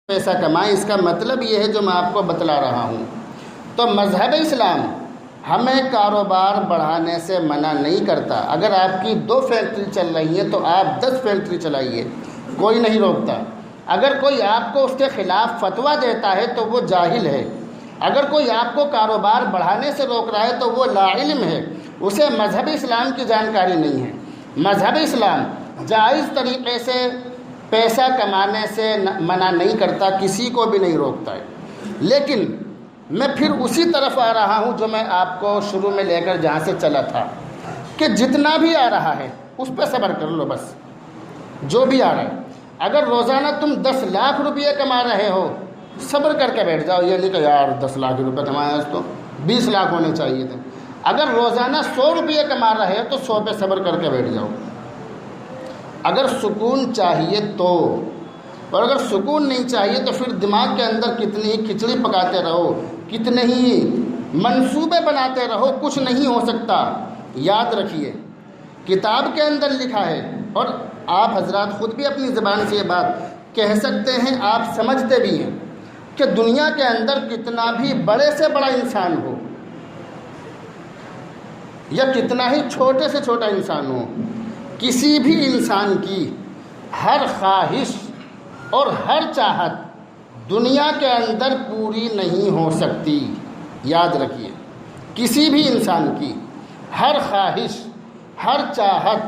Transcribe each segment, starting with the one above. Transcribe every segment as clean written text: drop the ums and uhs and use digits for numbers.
پیسہ کمائیں، اس کا مطلب یہ ہے جو میں آپ کو بتلا رہا ہوں۔ تو مذہب اسلام ہمیں کاروبار بڑھانے سے منع نہیں کرتا۔ اگر آپ کی 2 فیکٹری چل رہی ہیں تو آپ 10 فیکٹری چلائیے، کوئی نہیں روکتا۔ اگر کوئی آپ کو اس کے خلاف فتویٰ دیتا ہے تو وہ جاہل ہے۔ اگر کوئی آپ کو کاروبار بڑھانے سے روک رہا ہے تو وہ لا علم ہے، اسے مذہب اسلام کی جانکاری نہیں ہے۔ مذہب اسلام جائز طریقے سے پیسہ کمانے سے منع نہیں کرتا، کسی کو بھی نہیں روکتا ہے۔ لیکن میں پھر اسی طرف آ رہا ہوں جو میں آپ کو شروع میں لے کر جہاں سے چلا تھا، کہ جتنا بھی آ رہا ہے اس پہ صبر کر لو، بس جو بھی آ رہا ہے۔ اگر روزانہ تم 10 لاکھ روپئے کما رہے ہو، صبر کر کے بیٹھ جاؤ، یہ نہیں کہ یار 10 لاکھ روپئے کمایا تو 20 لاکھ ہونے چاہیے تھے۔ اگر روزانہ 100 روپئے کما رہے ہو تو 100 پہ صبر کر کے بیٹھ جاؤ۔ اگر سکون چاہیے تو، اور اگر سکون نہیں چاہیے تو پھر دماغ کے اندر کتنی ہی کھچڑی پکاتے رہو، کتنے ہی منصوبے بناتے رہو، کچھ نہیں ہو سکتا۔ یاد رکھیے کتاب کے اندر لکھا ہے، اور آپ حضرات خود بھی اپنی زبان سے یہ بات کہہ سکتے ہیں، آپ سمجھتے بھی ہیں کہ دنیا کے اندر کتنا بھی بڑے سے بڑا انسان ہو یا کتنا ہی چھوٹے سے چھوٹا انسان ہو، کسی بھی انسان کی ہر خواہش اور ہر چاہت دنیا کے اندر پوری نہیں ہو سکتی۔ یاد رکھیے کسی بھی انسان کی ہر خواہش، ہر چاہت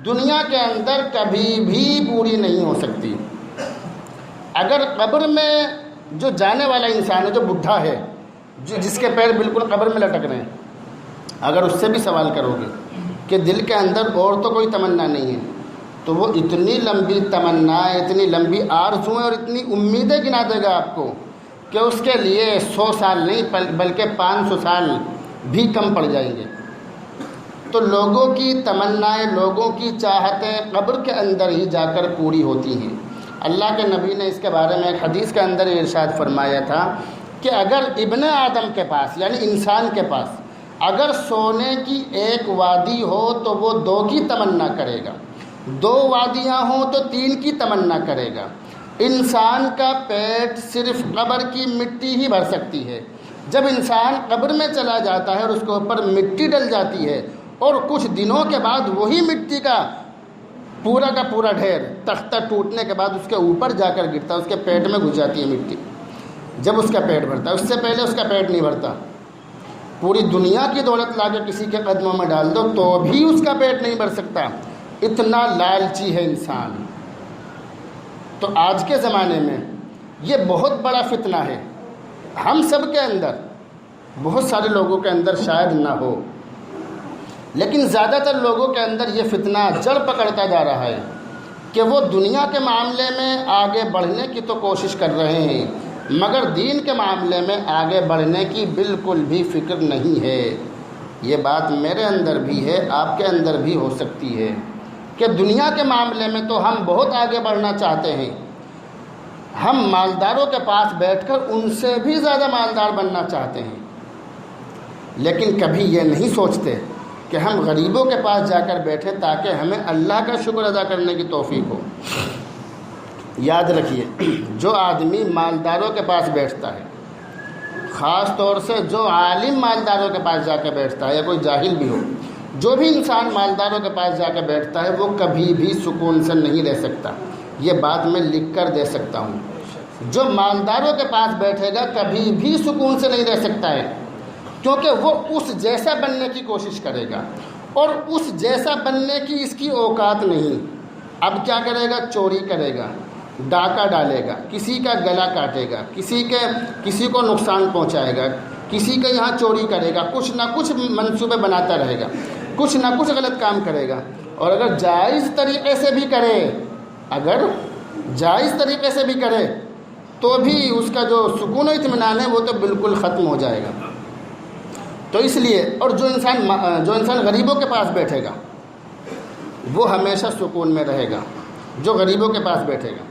دنیا کے اندر کبھی بھی پوری نہیں ہو سکتی۔ اگر قبر میں جو جانے والا انسان ہے، جو بڈھا ہے، جس کے پیر بالکل قبر میں لٹک رہے ہیں، اگر اس سے بھی سوال کرو گے کہ دل کے اندر اور تو کوئی تمنا نہیں ہے، تو وہ اتنی لمبی تمنائیں، اتنی لمبی آرزوئیں اور اتنی امیدیں گنا دے گا آپ کو کہ اس کے لیے 100 سال نہیں بلکہ 500 سال بھی کم پڑ جائیں گے۔ تو لوگوں کی تمنائیں، لوگوں کی چاہتیں قبر کے اندر ہی جا کر پوری ہوتی ہیں۔ اللہ کے نبی نے اس کے بارے میں ایک حدیث کے اندر ارشاد فرمایا تھا کہ اگر ابن آدم کے پاس یعنی انسان کے پاس اگر سونے کی 1 وادی ہو تو وہ 2 کی تمنا کرے گا، 2 وادیاں ہوں تو 3 کی تمنا کرے گا۔ انسان کا پیٹ صرف قبر کی مٹی ہی بھر سکتی ہے۔ جب انسان قبر میں چلا جاتا ہے اور اس کے اوپر مٹی ڈل جاتی ہے، اور کچھ دنوں کے بعد وہی مٹی کا پورا ڈھیر تختہ ٹوٹنے کے بعد اس کے اوپر جا کر گرتا ہے، اس کے پیٹ میں گھس جاتی ہے مٹی۔ جب اس کا پیٹ بھرتا ہے، اس سے پہلے اس کا پیٹ نہیں بھرتا۔ پوری دنیا کی دولت لا کے کسی کے قدموں میں ڈال دو تو بھی اس کا پیٹ نہیں بھر سکتا، اتنا لالچی ہے انسان۔ تو آج کے زمانے میں یہ بہت بڑا فتنہ ہے، ہم سب کے اندر، بہت سارے لوگوں کے اندر شاید نہ ہو، لیکن زیادہ تر لوگوں کے اندر یہ فتنہ جڑ پکڑتا جا رہا ہے کہ وہ دنیا کے معاملے میں آگے بڑھنے کی تو کوشش کر رہے ہیں، مگر دین کے معاملے میں آگے بڑھنے کی بالکل بھی فکر نہیں ہے۔ یہ بات میرے اندر بھی ہے، آپ کے اندر بھی ہو سکتی ہے کہ دنیا کے معاملے میں تو ہم بہت آگے بڑھنا چاہتے ہیں، ہم مالداروں کے پاس بیٹھ کر ان سے بھی زیادہ مالدار بننا چاہتے ہیں، لیکن کبھی یہ نہیں سوچتے کہ ہم غریبوں کے پاس جا کر بیٹھے تاکہ ہمیں اللہ کا شکر ادا کرنے کی توفیق ہو۔ یاد رکھیے جو آدمی مالداروں کے پاس بیٹھتا ہے، خاص طور سے جو عالم مالداروں کے پاس جا کے بیٹھتا ہے یا کوئی جاہل بھی ہو، جو بھی انسان مالداروں کے پاس جا کے بیٹھتا ہے وہ کبھی بھی سکون سے نہیں رہ سکتا۔ یہ بات میں لکھ کر دے سکتا ہوں، جو مالداروں کے پاس بیٹھے گا کبھی بھی سکون سے نہیں رہ سکتا ہے، کیونکہ وہ اس جیسا بننے کی کوشش کرے گا، اور اس جیسا بننے کی اس کی اوقات نہیں۔ اب کیا کرے گا؟ چوری کرے گا، ڈاکہ ڈالے گا، کسی کا گلا کاٹے گا، کسی کو نقصان پہنچائے گا، کسی کے یہاں چوری کرے گا، کچھ نہ کچھ منصوبے بناتا رہے گا، کچھ نہ کچھ غلط کام کرے گا۔ اور اگر جائز طریقے سے بھی کرے تو بھی اس کا جو سکون و اطمینان ہے وہ تو بالکل ختم ہو جائے گا۔ تو اس لیے، اور جو انسان غریبوں کے پاس بیٹھے گا وہ ہمیشہ سکون میں رہے گا۔ جو غریبوں کے پاس بیٹھے گا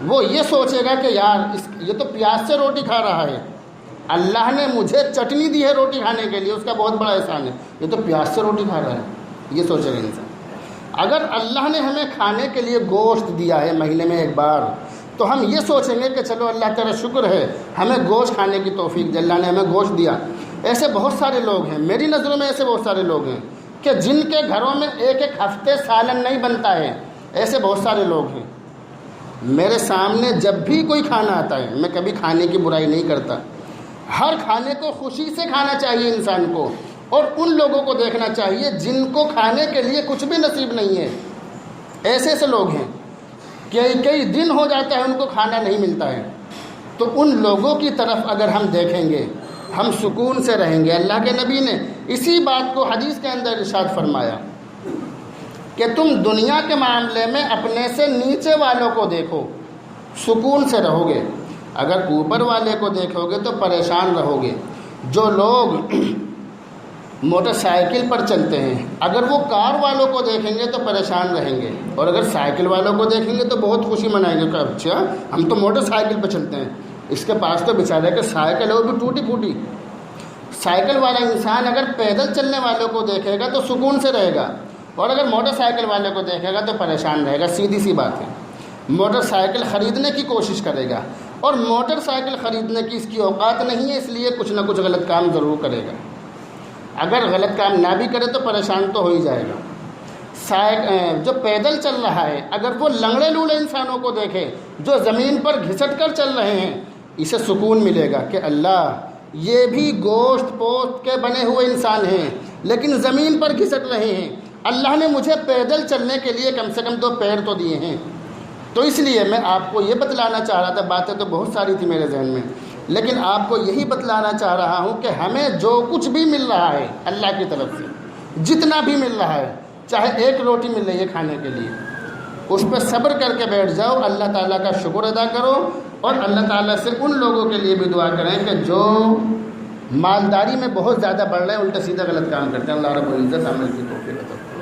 وہ یہ سوچے گا کہ یار یہ تو پیاس سے روٹی کھا رہا ہے، اللہ نے مجھے چٹنی دی ہے روٹی کھانے کے لیے، اس کا بہت بڑا احسان ہے، یہ تو پیاس سے روٹی کھا رہا ہے، یہ سوچے گا انسان۔ اگر اللہ نے ہمیں کھانے کے لیے گوشت دیا ہے مہینے میں 1 بار، تو ہم یہ سوچیں گے کہ چلو اللہ تیرا شکر ہے ہمیں گوشت کھانے کی توفیق دی، اللہ نے ہمیں گوشت دیا۔ ایسے بہت سارے لوگ ہیں، میری نظروں میں ایسے بہت سارے لوگ ہیں کہ جن کے گھروں میں ایک ایک ہفتے سالن نہیں بنتا ہے، ایسے بہت سارے لوگ ہیں۔ میرے سامنے جب بھی کوئی کھانا آتا ہے، میں کبھی کھانے کی برائی نہیں کرتا، ہر کھانے کو خوشی سے کھانا چاہیے انسان کو، اور ان لوگوں کو دیکھنا چاہیے جن کو کھانے کے لیے کچھ بھی نصیب نہیں ہے۔ ایسے ایسے لوگ ہیں کئی دن ہو جاتا ہے ان کو کھانا نہیں ملتا ہے، تو ان لوگوں کی طرف اگر ہم دیکھیں گے ہم سکون سے رہیں گے۔ اللہ کے نبی نے اسی بات کو حدیث کے اندر ارشاد فرمایا کہ تم دنیا کے معاملے میں اپنے سے نیچے والوں کو دیکھو، سکون سے رہو گے، اگر اوپر والے کو دیکھو گے تو پریشان رہو گے۔ جو لوگ موٹر سائیکل پر چلتے ہیں اگر وہ کار والوں کو دیکھیں گے تو پریشان رہیں گے، اور اگر سائیکل والوں کو دیکھیں گے تو بہت خوشی منائیں گے کہ اچھا ہم تو موٹر سائیکل پہ چلتے ہیں، اس کے پاس تو بیچارے کہ سائیکل ہے وہ بھی ٹوٹی پھوٹی۔ سائیکل والا انسان اگر پیدل چلنے والوں کو دیکھے گا تو سکون سے رہے گا، اور اگر موٹر سائیکل والے کو دیکھے گا تو پریشان رہے گا۔ سیدھی سی بات ہے، موٹر سائیکل خریدنے کی کوشش کرے گا، اور موٹر سائیکل خریدنے کی اس کی اوقات نہیں ہے، اس لیے کچھ نہ کچھ غلط کام ضرور کرے گا۔ اگر غلط کام نہ بھی کرے تو پریشان تو ہو ہی جائے گا۔ جو پیدل چل رہا ہے اگر وہ لنگڑے لوڑے انسانوں کو دیکھے جو زمین پر گھسٹ کر چل رہے ہیں، اسے سکون ملے گا کہ اللہ یہ بھی گوشت پوست کے بنے ہوئے انسان ہیں لیکن زمین پر گھسٹ رہے ہیں، اللہ نے مجھے پیدل چلنے کے لیے کم سے کم 2 پیر تو دیے ہیں۔ تو اس لیے میں آپ کو یہ بتلانا چاہ رہا تھا، باتیں تو بہت ساری تھی میرے ذہن میں، لیکن آپ کو یہی بتلانا چاہ رہا ہوں کہ ہمیں جو کچھ بھی مل رہا ہے اللہ کی طرف سے، جتنا بھی مل رہا ہے، چاہے 1 روٹی مل رہی ہے کھانے کے لیے، اس پہ صبر کر کے بیٹھ جاؤ، اللہ تعالیٰ کا شکر ادا کرو، اور اللہ تعالیٰ سے ان لوگوں کے لیے بھی دعا کریں کہ جو مالداری میں بہت زیادہ بڑھ رہے ہیں، الٹا سیدھا غلط کام کرتے ہیں، اللہ رب العزت عمل کی توفیق عطا کرے۔